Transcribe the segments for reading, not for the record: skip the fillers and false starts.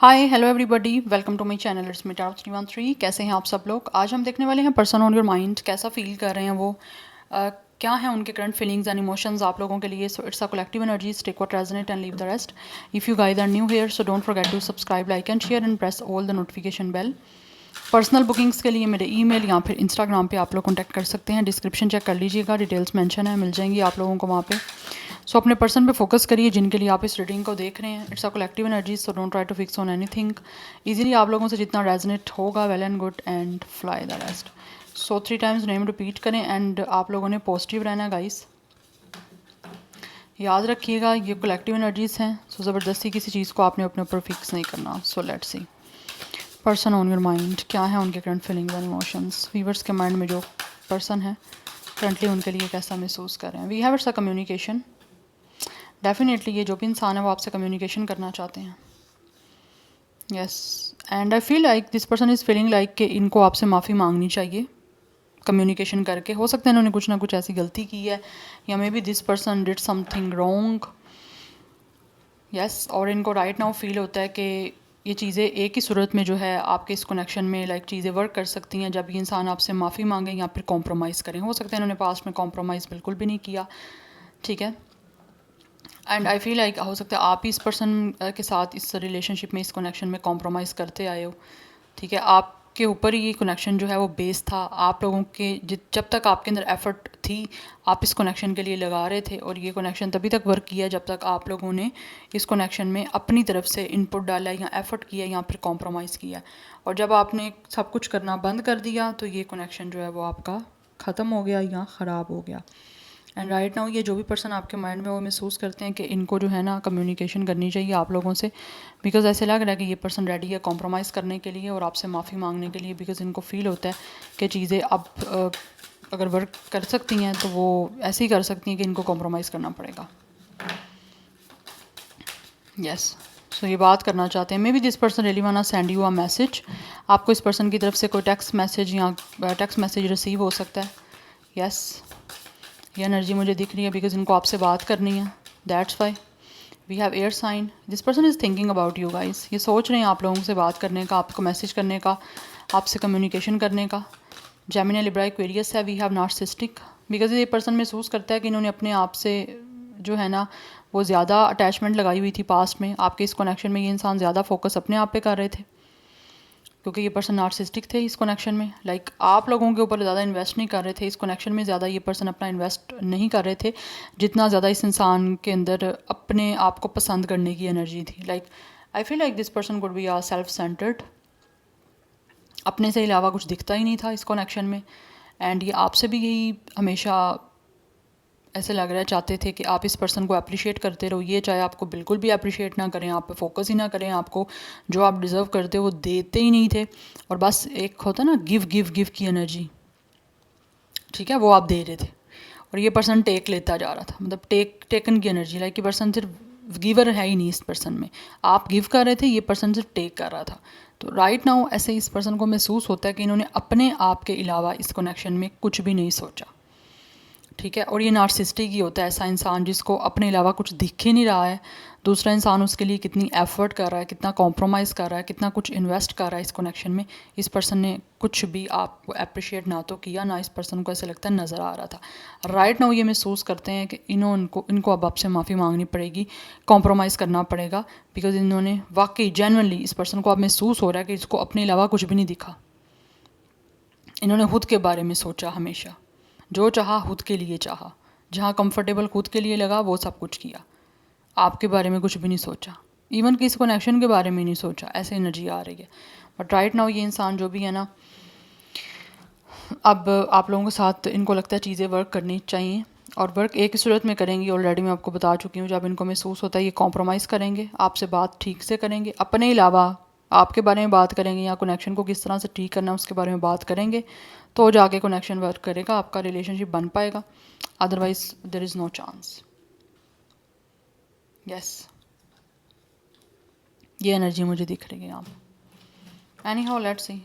Hi hello everybody, welcome to my channel it's me tarot 313। कैसे हैं आप सब लोग। आज हम देखने वाले हैं पर्सन ऑन योर माइंड, कैसा फील कर रहे हैं वो, क्या है उनके करंट फीलिंग्स एंड इमोशंस आप लोगों के लिए। So it's a collective energy, take what resonate and leave the rest. If you guys are new here so don't forget to subscribe, like and share and press all the notification bell. Personal bookings के लिए मेरे email या फिर Instagram पे आप लोग contact कर सकते हैं। डिस्क्रिप्शन चेक कर लीजिएगा, डिटेल्स मेंशन है, मिल जाएंगी आप लोगों को वहाँ पे। सो अपने पर्सन पे फोकस करिए जिनके लिए आप इस रीडिंग को देख रहे हैं। It's a collective energy, so don't try to fix on anything. Easily आप लोगों से जितना रेजनेट होगा, well and good, and fly the rest. So 3 times name repeat करें एंड आप लोगों ने पॉजिटिव रहना है गाइस। याद रखिएगा ये कलेक्टिव एनर्जीज हैं, सो ज़बरदस्ती किसी चीज़ को आपने अपने ऊपर फिक्स नहीं करना। सो let's C person on your mind, क्या है उनके current feelings and emotions. Viewers के माइंड में जो पर्सन है करंटली उनके लिए कैसा महसूस कर रहे हैं। We have it's a communication. Definitely ये जो भी इंसान है वो आपसे कम्युनिकेशन करना चाहते हैं। Yes, and I feel like this person is feeling like कि इनको आपसे माफ़ी मांगनी चाहिए कम्युनिकेशन करके। हो सकता है इन्होंने कुछ ना कुछ ऐसी गलती की है, या may be this person did something wrong. Yes, और इनको राइट नाउ फील होता है कि ये चीज़ें एक ही सूरत में जो है आपके इस कनेक्शन में लाइक चीज़ें वर्क कर सकती हैं जब ये इंसान आपसे माफ़ी मांगे या फिर कॉम्प्रोमाइज़ करें। हो सकता है इन्होंने पास्ट में कॉम्प्रोमाइज़ बिल्कुल भी नहीं किया, ठीक है। एंड आई फील लाइक हो सकता है आप ही इस पर्सन के साथ इस रिलेशनशिप में, इस कनेक्शन में कॉम्प्रोमाइज़ करते आए हो, ठीक है। आपके ऊपर ही ये कनेक्शन जो है वो बेस था। आप लोगों के जब तक आपके अंदर एफर्ट थी आप इस कनेक्शन के लिए लगा रहे थे, और ये कनेक्शन तभी तक वर्क किया जब तक आप लोगों ने इस कनेक्शन में अपनी तरफ से इनपुट डाला या एफर्ट किया या फिर कॉम्प्रोमाइज़ किया। और जब आपने सब कुछ करना बंद कर दिया तो ये कनेक्शन जो है वो आपका ख़त्म हो गया या ख़राब हो गया। एंड राइट नाउ ये जो भी पर्सन आपके माइंड में वो महसूस करते हैं कि इनको जो है ना कम्युनिकेशन करनी चाहिए आप लोगों से, बिकॉज ऐसे लग रहा है कि ये पर्सन रेडी है कॉम्प्रोमाइज़ करने के लिए और आपसे माफ़ी मांगने के लिए। बिकॉज इनको फील होता है कि चीज़ें अब अगर वर्क कर सकती हैं तो वो ऐसे ही कर सकती हैं कि इनको कॉम्प्रोमाइज़ करना पड़ेगा। यस, सो ये बात करना चाहते हैं। May be this person really want send you a message. आपको इस पर्सन की तरफ से कोई टेक्स्ट मैसेज या टेक्स्ट मैसेज रिसीव हो सकता है। यस, ये एनर्जी मुझे दिख रही है बिकॉज इनको आपसे बात करनी है। That's why we have air sign. This person is thinking about you guys. ये सोच रहे हैं आप लोगों से बात करने का, आपको मैसेज करने का, आपसे कम्युनिकेशन करने का। जेमिनी, लिब्रा, एक्वेरियस है। वी हैव नार्सिसिस्टिक, बिकॉज ये पर्सन महसूस करता है कि इन्होंने अपने आप से जो है ना वो ज़्यादा अटैचमेंट लगाई हुई थी पास्ट में। आपके इस कनेक्शन में ये इंसान ज़्यादा फोकस अपने आप पे कर रहे थे क्योंकि ये पर्सन नार्सिसिस्टिक थे इस कनेक्शन में। लाइक आप लोगों के ऊपर ज़्यादा इन्वेस्ट नहीं कर रहे थे इस कनेक्शन में, ज़्यादा ये पर्सन अपना इन्वेस्ट नहीं कर रहे थे जितना ज़्यादा इस इंसान के अंदर अपने आप को पसंद करने की एनर्जी थी। Like I feel like this person could be are self centered. अपने से अलावा कुछ दिखता ही नहीं था इस कनेक्शन में। एंड ये आपसे भी यही हमेशा ऐसे लग रहा है चाहते थे कि आप इस पर्सन को अप्रिशिएट करते रहो, ये चाहे आपको बिल्कुल भी अप्रिशिएट ना करें, आप पे फोकस ही ना करें, आपको जो आप डिज़र्व करते हो वो देते ही नहीं थे। और बस एक होता ना गिव गिव गिव की एनर्जी, ठीक है, वो आप दे रहे थे और ये पर्सन टेक लेता जा रहा था। मतलब टेकन की एनर्जी, लाइक ये पर्सन सिर्फ गिवर है ही नहीं इस पर्सन में। आप गिव कर रहे थे, ये पर्सन सिर्फ टेक कर रहा था। तो राइट नाउ ऐसे इस पर्सन को महसूस होता है कि इन्होंने अपने आप के अलावा इस कनेक्शन में कुछ भी नहीं सोचा, ठीक है। और ये नार्सिसिस्टिक ही होता है ऐसा इंसान जिसको अपने अलावा कुछ दिख ही नहीं रहा है, दूसरा इंसान उसके लिए कितनी एफर्ट कर रहा है, कितना कॉम्प्रोमाइज़ कर रहा है, कितना कुछ इन्वेस्ट कर रहा है इस कनेक्शन में। इस पर्सन ने कुछ भी आपको अप्रिशिएट ना तो किया, ना इस पर्सन को ऐसे लगता है नज़र आ रहा था। राइट नाउ ये महसूस करते हैं कि इनको अब आपसे माफ़ी मांगनी पड़ेगी, कॉम्प्रोमाइज़ करना पड़ेगा, बिकॉज इन्होंने वाकई जेन्युइनली इस पर्सन को अब महसूस हो रहा है कि इसको अपने अलावा कुछ भी नहीं दिखा। इन्होंने खुद के बारे में सोचा हमेशा, जो चाहा खुद के लिए चाहा, जहाँ कंफर्टेबल खुद के लिए लगा वो सब कुछ किया, आपके बारे में कुछ भी नहीं सोचा, इवन कि इस कनेक्शन के बारे में नहीं सोचा। ऐसे एनर्जी आ रही है। बट राइट नाउ ये इंसान जो भी है ना, अब आप लोगों के साथ इनको लगता है चीज़ें वर्क करनी चाहिए और वर्क एक ही सूरत में करेंगी। ऑलरेडी मैं आपको बता चुकी हूँ, जब इनको महसूस होता है ये कॉम्प्रोमाइज़ करेंगे, आपसे बात ठीक से करेंगे, अपने अलावा आपके बारे में बात करेंगे या कनेक्शन को किस तरह से ठीक करना है उसके बारे में बात करेंगे, तो जाके कनेक्शन वर्क करेगा, आपका रिलेशनशिप बन पाएगा। Otherwise there is no chance. Yes, ये एनर्जी मुझे दिख रही है यहाँ पे। Anyhow let's see,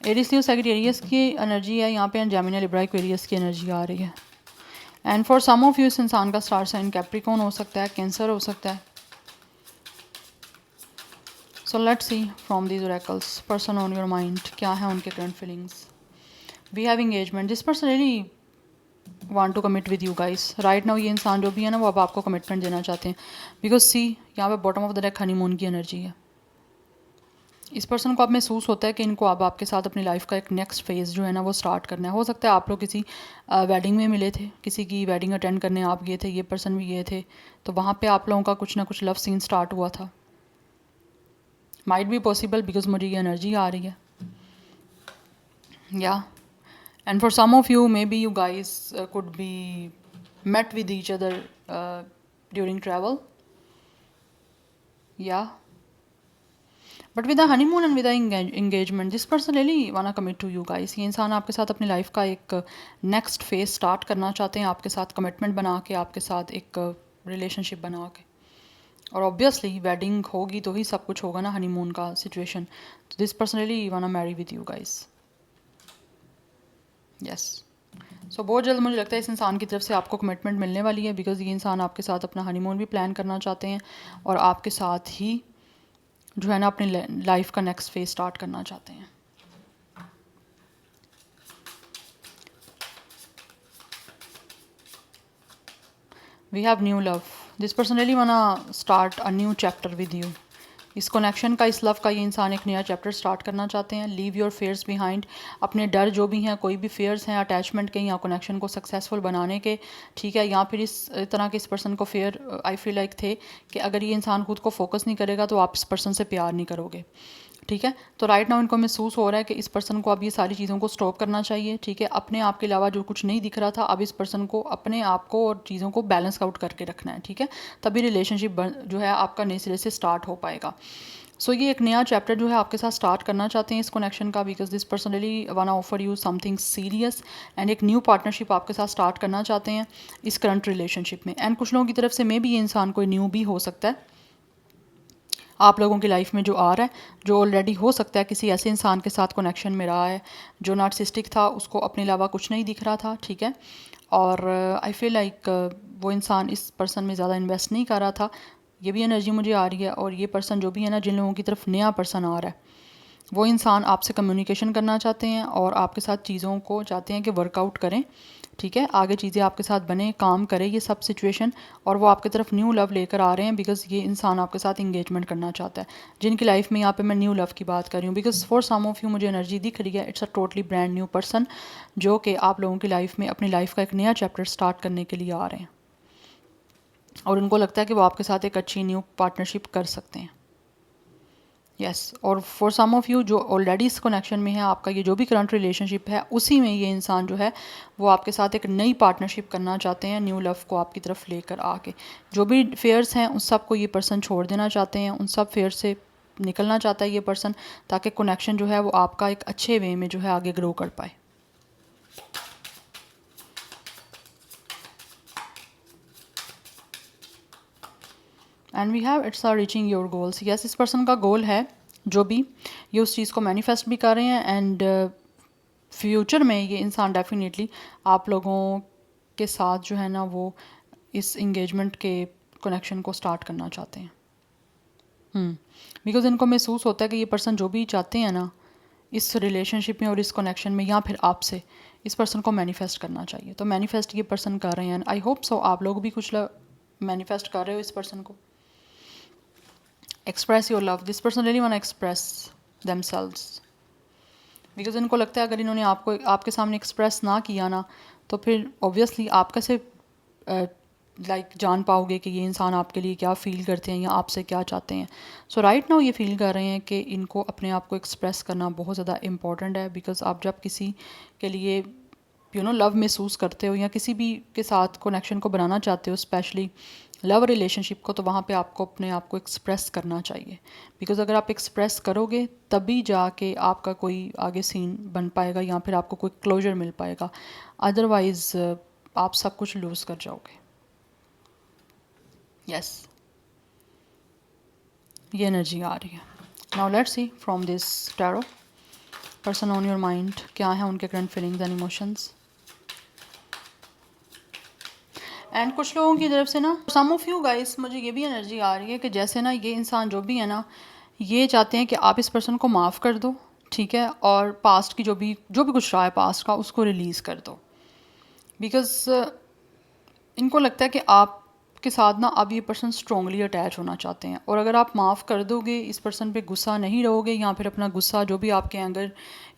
Aries Leo Sagittarius की एनर्जी है यहाँ पे, जेमिनी, लिब्रा, एक्वेरियस की एनर्जी आ रही है। And for some of you इस इंसान का स्टार साइन कैप्रिकॉर्न हो सकता है, कैंसर हो सकता है। So let's see from these oracles, person on your mind, क्या है उनके current feelings. We have engagement, this person really want to commit with you guys right now. ये इंसान जो भी है ना वो अब आपको कमिटमेंट देना चाहते हैं. बिकॉज सी, यहाँ पे bottom of the deck honeymoon की एनर्जी है. इस पर्सन को अब महसूस होता है कि इनको अब आपके साथ अपनी लाइफ का एक नेक्स्ट फेज़ जो है ना वो स्टार्ट करना है. हो सकता है आप लोग किसी वेडिंग में मिले थे, किसी की वेडिंग अटेंड करने आप गए थे, ये पर्सन भी गए थे, तो वहाँ पे आप लोगों का कुछ ना कुछ लव सीन स्टार्ट हुआ था. माइट बी पॉसिबल बिकॉज मुझे ये एनर्जी आ रही है. या and for some of you maybe you guys could be met with each other during travel. Yeah, but with the honeymoon and with the engagement this person really wanna commit to you guys. ये इंसान आपके साथ अपनी life का एक next phase start करना चाहते हैं, आपके साथ कमिटमेंट बना के, आपके साथ एक रिलेशनशिप बना के. और ऑब्वियसली वेडिंग होगी तो ही सब कुछ होगा ना, हनीमून का सिचुएशन. तो this person really wanna marry with you guys. Yes, so बहुत जल्द मुझे लगता है इस इंसान की तरफ से आपको कमिटमेंट मिलने वाली है. बिकॉज ये इंसान आपके साथ अपना हनीमून भी प्लान करना चाहते हैं और आपके साथ ही जो है ना अपनी लाइफ का नेक्स्ट फेज स्टार्ट करना चाहते हैं. We have new love, this person really wanna start a new chapter with you. इस कनेक्शन का, इस लव का ये इंसान एक नया चैप्टर स्टार्ट करना चाहते हैं. लीव योर फेयर्स बिहाइंड, अपने डर जो भी हैं, कोई भी फेयर्स हैं अटैचमेंट के या कनेक्शन को सक्सेसफुल बनाने के, ठीक है, या फिर इस तरह के इस पर्सन को फेयर आई फील लाइक थे कि अगर ये इंसान खुद को फोकस नहीं करेगा तो आप इस पर्सन से प्यार नहीं करोगे. ठीक है, तो राइट नाउ इनको महसूस हो रहा है कि इस पर्सन को अब ये सारी चीज़ों को स्टॉप करना चाहिए. ठीक है, अपने आप के अलावा जो कुछ नहीं दिख रहा था, अब इस पर्सन को अपने आप को और चीज़ों को बैलेंस आउट करके रखना है. ठीक है, तभी रिलेशनशिप जो है आपका नए सिरे से स्टार्ट हो पाएगा. सो ये एक नया चैप्टर जो है आपके साथ स्टार्ट करना चाहते हैं इस कनेक्शन का. बिकॉज दिस पर्सन रियली वाना offer you something serious and एक न्यू पार्टनरशिप आपके साथ स्टार्ट करना चाहते हैं इस करंट रिलेशनशिप में. एंड कुछ लोगों की तरफ से मे भी ये इंसान कोई न्यू भी हो सकता है आप लोगों की लाइफ में जो आ रहा है, जो ऑलरेडी हो सकता है किसी ऐसे इंसान के साथ कनेक्शन में रहा है जो नार्सिसिस्टिक था, उसको अपने अलावा कुछ नहीं दिख रहा था. ठीक है, और आई फील लाइक वो इंसान इस पर्सन में ज़्यादा इन्वेस्ट नहीं कर रहा था. ये भी एनर्जी मुझे आ रही है. और ये पर्सन जो भी है ना, जिन लोगों की तरफ नया पर्सन आ रहा है, वो इंसान आपसे कम्युनिकेशन करना चाहते हैं और आपके साथ चीज़ों को चाहते हैं कि वर्कआउट करें. ठीक है, आगे चीज़ें आपके साथ बने, काम करें ये सब सिचुएशन, और वो आपकी तरफ न्यू लव लेकर आ रहे हैं. बिकॉज ये इंसान आपके साथ इंगेजमेंट करना चाहता है. जिनकी लाइफ में यहाँ पे मैं न्यू लव की बात कर रही हूँ, because for some of you मुझे एनर्जी दिख रही है. It's a totally brand new person जो कि आप लोगों की लाइफ में अपनी लाइफ का एक नया चैप्टर स्टार्ट करने के लिए आ रहे हैं. और उनको लगता है कि वो आपके साथ एक अच्छी न्यू पार्टनरशिप कर सकते हैं. यस, और फॉर सम ऑफ यू जो ऑलरेडी इस कनेक्शन में है, आपका ये जो भी करंट रिलेशनशिप है उसी में ये इंसान जो है वो आपके साथ एक नई पार्टनरशिप करना चाहते हैं, न्यू लव को आपकी तरफ लेकर आके. जो भी फेयर्स हैं उन सब को ये पर्सन छोड़ देना चाहते हैं, उन सब फेयर से निकलना चाहता है ये पर्सन, ताकि कनेक्शन जो है वो आपका एक अच्छे वे में जो है आगे ग्रो कर पाए. And we have it's are reaching your goals. Yes, इस पर्सन का गोल है जो भी, ये उस चीज़ को मैनिफेस्ट भी कर रहे हैं. एंड फ्यूचर में ये इंसान डेफिनेटली आप लोगों के साथ जो है ना वो इस इंगेजमेंट के कनेक्शन को स्टार्ट करना चाहते हैं. बिकॉज इनको महसूस होता है कि ये पर्सन जो भी चाहते हैं ना इस रिलेशनशिप में और इस कनेक्शन में या फिर आपसे, इस पर्सन को मैनिफेस्ट करना चाहिए. तो मैनिफेस्ट ये पर्सन कर रहे हैं. आई होप सो आप लोग भी कुछ मैनिफेस्ट कर रहे हो इस पर्सन को. Express your love, this person really want express themselves. Because इनको लगता है अगर इन्होंने आपको आपके सामने एक्सप्रेस ना किया ना तो फिर ऑब्वियसली आप कैसे जान पाओगे कि ये इंसान आपके लिए क्या फ़ील करते हैं या आपसे क्या चाहते हैं. सो राइट नाउ ये फ़ील कर रहे हैं कि इनको अपने आप को एक्सप्रेस करना बहुत ज़्यादा इम्पॉर्टेंट है. बिकॉज आप जब किसी के लिए लव महसूस करते हो या किसी भी के साथ कनेक्शन को बनाना चाहते हो, स्पेशली लव रिलेशनशिप को, तो वहाँ पे आपको अपने आप को एक्सप्रेस करना चाहिए. बिकॉज अगर आप एक्सप्रेस करोगे तभी जाके आपका कोई आगे सीन बन पाएगा या फिर आपको कोई क्लोजर मिल पाएगा. अदरवाइज़ आप सब कुछ लूज़ कर जाओगे. यस, ये एनर्जी आ रही है. Now let's see from this tarot, person on your mind, क्या है उनके current feelings and emotions. And कुछ लोगों की तरफ से ना, सम ऑफ यू गाइस, मुझे ये भी एनर्जी आ रही है कि जैसे ना ये इंसान जो भी है ना, ये चाहते हैं कि आप इस पर्सन को माफ़ कर दो, ठीक है, और पास्ट की जो भी कुछ रहा है पास्ट का उसको रिलीज़ कर दो। बिकॉज़ इनको लगता है कि आपके साथ ना अब ये पर्सन स्ट्रांगली अटैच होना चाहते हैं, और अगर आप माफ़ कर दोगे, इस पर्सन पे गुस्सा नहीं रहोगे, या फिर अपना गुस्सा जो भी आपके एंगर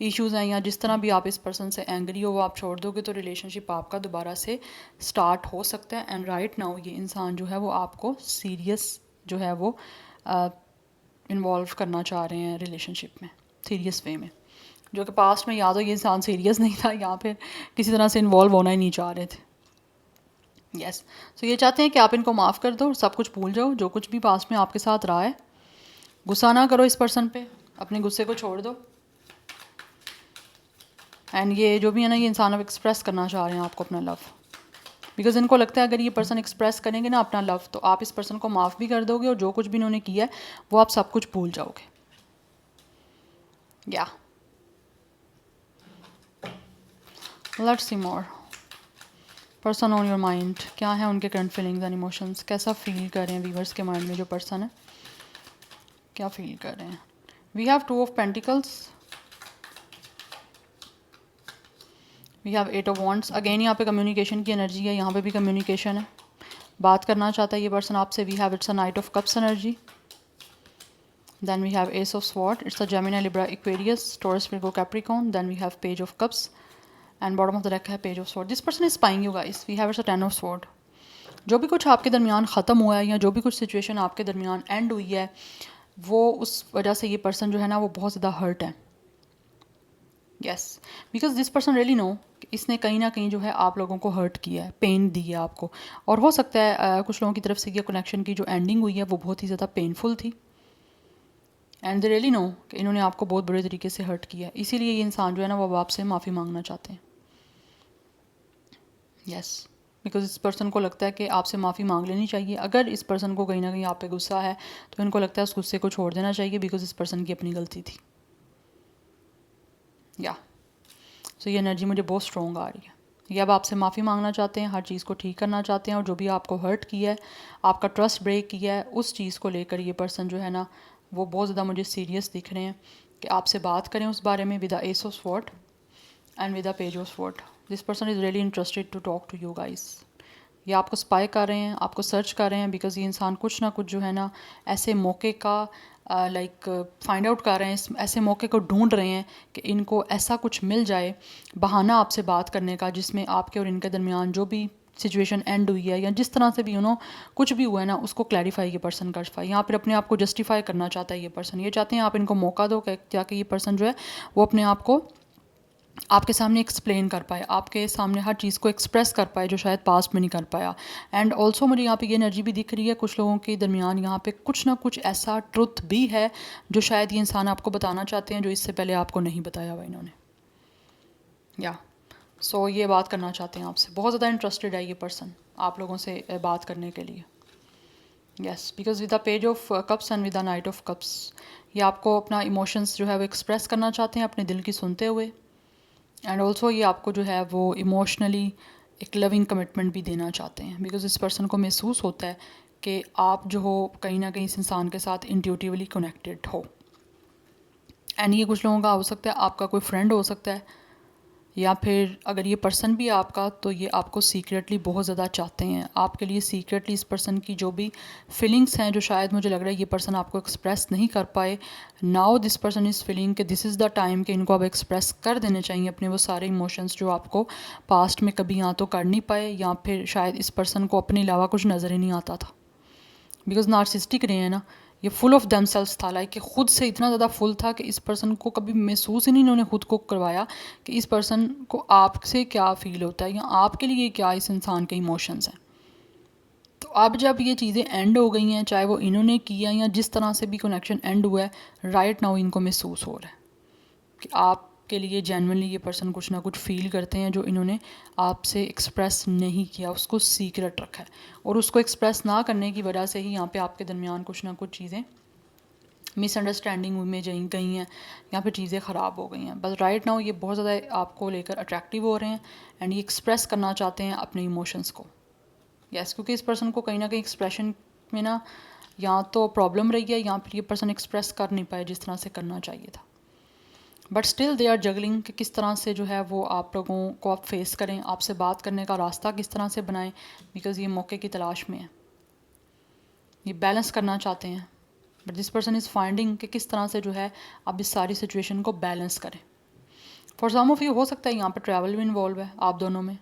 इश्यूज़ हैं या जिस तरह भी आप इस पर्सन से एंग्री हो वो आप छोड़ दोगे, तो रिलेशनशिप आपका दोबारा से स्टार्ट हो सकता है। एंड राइट नाउ ये इंसान जो है वो आपको सीरियस जो है वो इन्वॉल्व करना चाह रहे हैं रिलेशनशिप में, सीरियस वे में, जो कि पास्ट में या तो ये इंसान सीरियस नहीं था या फिर किसी तरह से इन्वॉल्व होना ही नहीं चाह रहे थे। यस, सो ये चाहते हैं कि आप इनको माफ़ कर दो, सब कुछ भूल जाओ जो कुछ भी पास्ट में आपके साथ रहा है, गुस्सा ना करो इस पर्सन पे, अपने गुस्से को छोड़ दो। एंड ये जो भी है ना, ये इंसान अब एक्सप्रेस करना चाह रहे हैं आपको अपना लव, बिकॉज इनको लगता है अगर ये पर्सन एक्सप्रेस करेंगे ना अपना लव, तो आप इस पर्सन को माफ़ भी कर दोगे और जो कुछ भी इन्होंने किया है वो आप सब कुछ भूल जाओगे। या let's see more. Person on your mind, क्या है उनके करंट फीलिंग्स एंड इमोशंस, कैसा फील कर रहे हैं व्यूवर्स के माइंड में जो पर्सन है, क्या फील कर रहे हैं। We have 2 of pentacles, we have 8 of wands. Again यहाँ पे कम्युनिकेशन की एनर्जी है, यहाँ पे भी कम्युनिकेशन है, बात करना चाहता है ये पर्सन आपसे। We have it's a knight of cups energy. Then we have ace of sword, it's a Gemini, Libra, Aquarius, Taurus, Virgo, Capricorn. Then we have page of cups and bottom of the deck है page of sword. This person is spying you guys. We have it's a 10 of sword. जो भी कुछ आपके दरमियान ख़त्म हुआ है या जो भी कुछ सिचुएशन आपके दरमियान एंड हुई है, वो उस वजह से ये पर्सन जो है ना वो बहुत ज़्यादा हर्ट है। Yes, because this person really no इसने कहीं ना कहीं जो है आप लोगों को हर्ट किया है, पेन दी है आपको, और हो सकता है कुछ लोगों की तरफ से ये कनेक्शन की जो एंडिंग हुई है वो बहुत ही ज़्यादा पेनफुल थी। एंड दे रियली नो कि इन्होंने आपको बहुत बुरे तरीके से हर्ट किया है, इसीलिए ये इंसान जो है ना वो आपसे माफ़ी मांगना चाहते हैं। यस, बिकॉज इस पर्सन को लगता है कि आपसे माफ़ी मांग लेनी चाहिए। अगर इस पर्सन को कहीं ना कहीं आप पे गुस्सा है तो इनको लगता है उस गुस्से को छोड़ देना चाहिए, बिकॉज इस पर्सन की अपनी गलती थी। या सो ये एनर्जी मुझे बहुत स्ट्रॉन्ग आ रही है। ये अब आपसे माफ़ी मांगना चाहते हैं, हर चीज़ को ठीक करना चाहते हैं, और जो भी आपको हर्ट किया है, आपका ट्रस्ट ब्रेक किया है, उस चीज़ को लेकर ये पर्सन जो है ना वो बहुत ज़्यादा मुझे सीरियस दिख रहे हैं कि आपसे बात करें उस बारे में, with the ace of sword and with the page of sword. This person is really interested to talk to you guys. ये आपको स्पाई कर रहे हैं, आपको सर्च कर रहे हैं, बिकॉज ये इंसान कुछ ना कुछ जो है ना ऐसे मौके का लाइक फाइंड आउट कर रहे हैं, ऐसे मौके को ढूंढ रहे हैं कि इनको ऐसा कुछ मिल जाए बहाना आपसे बात करने का, जिसमें आपके और इनके दरमियान जो भी सिचुएशन एंड हुई है या जिस तरह से भी कुछ भी हुआ है ना उसको क्लैरिफाई ये पर्सन कर पाए। यहाँ पर अपने आप को जस्टिफाई करना चाहता है ये पर्सन। ये चाहते हैं आप इनको मौका दो ताकि ये पर्सन जो है वो अपने आप को आपके सामने एक्सप्लेन कर पाए, आपके सामने हर चीज़ को एक्सप्रेस कर पाए जो शायद पास्ट में नहीं कर पाया। एंड ऑल्सो मुझे यहाँ पे ये एनर्जी भी दिख रही है कुछ लोगों के दरमियान, यहाँ पे कुछ ना कुछ ऐसा ट्रुथ भी है जो शायद ये इंसान आपको बताना चाहते हैं, जो इससे पहले आपको नहीं बताया हुआ इन्होंने। या सो ये बात करना चाहते हैं आपसे, बहुत ज़्यादा इंटरेस्टेड है ये पर्सन आप लोगों से बात करने के लिए। Yes, because with the page of cups and with the knight of cups, ये आपको अपना इमोशंस जो है वो एक्सप्रेस करना चाहते हैं अपने दिल की सुनते हुए। एंड ऑल्सो ये आपको जो है वो इमोशनली एक लविंग कमिटमेंट भी देना चाहते हैं, बिकॉज इस पर्सन को महसूस होता है कि आप जो हो कहीं ना कहीं इस इंसान के साथ इंट्यूटिवली कनेक्टेड हो। एंड ये कुछ लोगों का हो सकता है आपका कोई फ्रेंड हो सकता है, या फिर अगर ये पर्सन भी आपका, तो ये आपको सीक्रेटली बहुत ज़्यादा चाहते हैं। आपके लिए सीक्रेटली इस पर्सन की जो भी फीलिंग्स हैं जो शायद मुझे लग रहा है ये पर्सन आपको एक्सप्रेस नहीं कर पाए, now this person is feeling कि दिस इज़ द टाइम कि इनको अब एक्सप्रेस कर देने चाहिए अपने वो सारे इमोशंस जो आपको पास्ट में कभी या तो कर नहीं पाए, या फिर शायद इस पर्सन को अपने अलावा कुछ नज़र ही नहीं आता था। बिकॉज नार्सिस्टिक रहे हैं ना, ये फुल ऑफ देमसेल्व्स था, लाइक कि खुद से इतना ज़्यादा फुल था कि इस पर्सन को कभी महसूस ही नहीं इन्होंने खुद को करवाया कि इस पर्सन को आपसे क्या फ़ील होता है या आपके लिए क्या इस इंसान के इमोशंस हैं। तो अब जब ये चीज़ें एंड हो गई हैं, चाहे वो इन्होंने किया या जिस तरह से भी कनेक्शन एंड हुआ है, राइट नाउ इनको महसूस हो रहा है कि आपके लिए जेन्युइनली ये पर्सन कुछ ना कुछ फ़ील करते हैं जो इन्होंने आपसे एक्सप्रेस नहीं किया, उसको सीक्रेट रखा है, और उसको एक्सप्रेस ना करने की वजह से ही यहाँ पे आपके दरमियान कुछ ना कुछ चीज़ें मिसअंडरस्टैंडिंग में गई हैं या फिर चीज़ें ख़राब हो गई हैं। बस राइट नाउ ये बहुत ज़्यादा आपको लेकर अट्रैक्टिव हो रहे हैं एंड ये एक्सप्रेस करना चाहते हैं अपने इमोशंस को। यस, क्योंकि इस पर्सन को कहीं ना कहीं एक्सप्रेशन में ना या तो प्रॉब्लम रही है या फिर ये पर्सन एक्सप्रेस कर नहीं पाए जिस तरह से करना चाहिए था, but still they are juggling कि किस तरह से जो है वो आप लोगों को आप फेस करें, आपसे बात करने का रास्ता किस तरह से बनाएं, बिकॉज़ ये मौके की तलाश में है, ये बैलेंस करना चाहते हैं, but this person is finding कि किस तरह से जो है आप इस सारी सिचुएशन को बैलेंस करें। फॉर सम ऑफ यू हो सकता है यहाँ पर ट्रैवल भी इन्वॉल्व है आप दोनों में,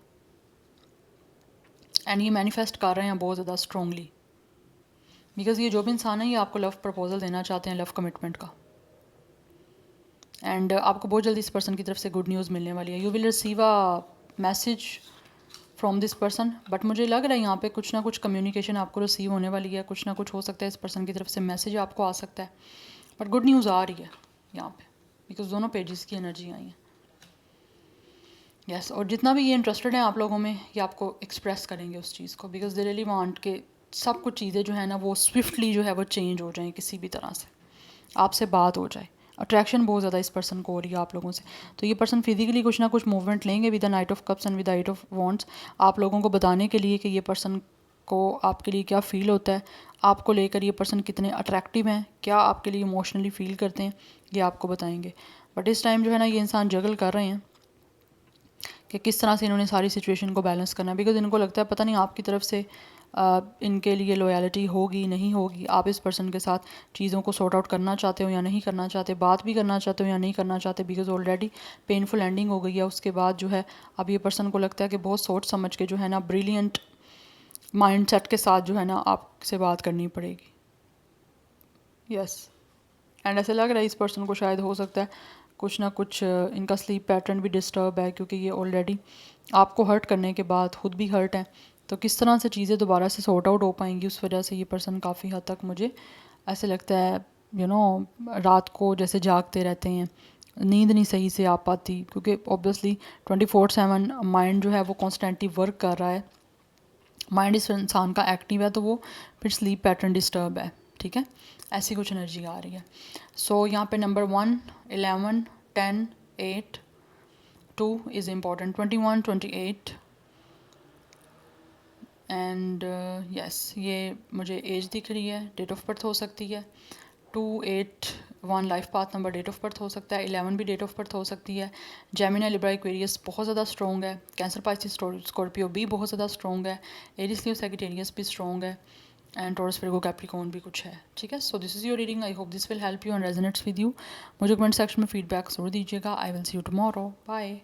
एंड ये मैनिफेस्ट कर रहे हैं बहुत ज़्यादा स्ट्रॉन्गली, बिकॉज़ ये जो भी इंसान है ये आपको लव प्रपोजल देना चाहते हैं, लव कमिटमेंट का, एंड आपको बहुत जल्दी इस पर्सन की तरफ से गुड न्यूज़ मिलने वाली है। You will receive a message from this person, but मुझे लग रहा है यहाँ पे कुछ ना कुछ कम्युनिकेशन आपको रिसीव होने वाली है, कुछ ना कुछ हो सकता है इस पर्सन की तरफ से मैसेज आपको आ सकता है, बट गुड न्यूज़ आ रही है यहाँ पे, बिकॉज दोनों पेजेस की एनर्जी आई है। यस, और जितना भी ये इंटरेस्टेड है आप लोगों में, ये आपको एक्सप्रेस करेंगे उस चीज़ को, बिकॉज दे रियली वांट के सब कुछ चीज़ें जो है ना वो स्विफ्टली जो है वो चेंज हो जाएं, किसी भी तरह से आपसे बात हो जाए। अट्रैक्शन बहुत ज़्यादा इस पर्सन को हो रही है आप लोगों से, तो ये पर्सन फिजिकली कुछ ना कुछ मूवमेंट लेंगे with the knight of cups and with the eight of wands, आप लोगों को बताने के लिए कि ये पर्सन को आपके लिए क्या फ़ील होता है, आपको लेकर ये पर्सन कितने अट्रैक्टिव हैं, क्या आपके लिए इमोशनली फ़ील करते हैं, ये आपको बताएंगे। बट इस टाइम जो है ना ये इंसान जगल कर रहे हैं कि किस तरह से इन्होंने सारी सिचुएशन को बैलेंस करना है, बिकॉज इनको लगता है पता नहीं आपकी तरफ से इनके लिए लॉयल्टी होगी नहीं होगी, आप इस पर्सन के साथ चीज़ों को सॉर्ट आउट करना चाहते हो या नहीं करना चाहते, बात भी करना चाहते हो या नहीं करना चाहते, बिकॉज ऑलरेडी पेनफुल एंडिंग हो गई है। उसके बाद जो है अब ये पर्सन को लगता है कि बहुत सोच समझ के जो है ना ब्रिलियंट माइंड सेट के साथ जो है ना आपसे बात करनी पड़ेगी। यस, एंड ऐसे लग रहा है इस पर्सन को शायद हो सकता है कुछ ना कुछ इनका स्लीप पैटर्न भी डिस्टर्ब है, क्योंकि ये ऑलरेडी आपको हर्ट करने के बाद खुद भी हर्ट है, तो किस तरह से चीज़ें दोबारा से सॉर्ट आउट हो पाएंगी उस वजह से ये पर्सन काफ़ी हद तक मुझे ऐसे लगता है रात को जैसे जागते रहते हैं, नींद नहीं सही से आ पाती, क्योंकि ऑब्वियसली 24/7 माइंड जो है वो कॉन्स्टेंटली वर्क कर रहा है, माइंड इस इंसान का एक्टिव है, तो वो फिर स्लीप पैटर्न डिस्टर्ब है। ठीक है, ऐसी कुछ एनर्जी आ रही है। सो यहाँ पे number 1, 11, 10, 8, 2 is important, 21, 28 and yes, ये मुझे एज दिख रही है, डेट ऑफ बर्थ हो सकती है 2, 8, 1 life path number date of birth हो सकता है, 11 भी डेट ऑफ बर्थ हो सकती है। जेमिनी, लिब्रा, एक्वेरियस बहुत ज़्यादा स्ट्रॉन्ग है, कैंसर, पाइसिस, स्कॉर्पियो भी बहुत ज़्यादा स्ट्रॉन्ग है, एरिस, लियो, सैजिटेरियस भी स्ट्रॉन्ग है, एंड टॉरस, विर्गो, कैप्रिकॉर्न भी कुछ है। ठीक है, so this is your reading, I hope this will help you and resonates with you. मुझे कमेंट सेक्शन में फीडबैक जरूर दीजिएगा। I will see you tomorrow, bye.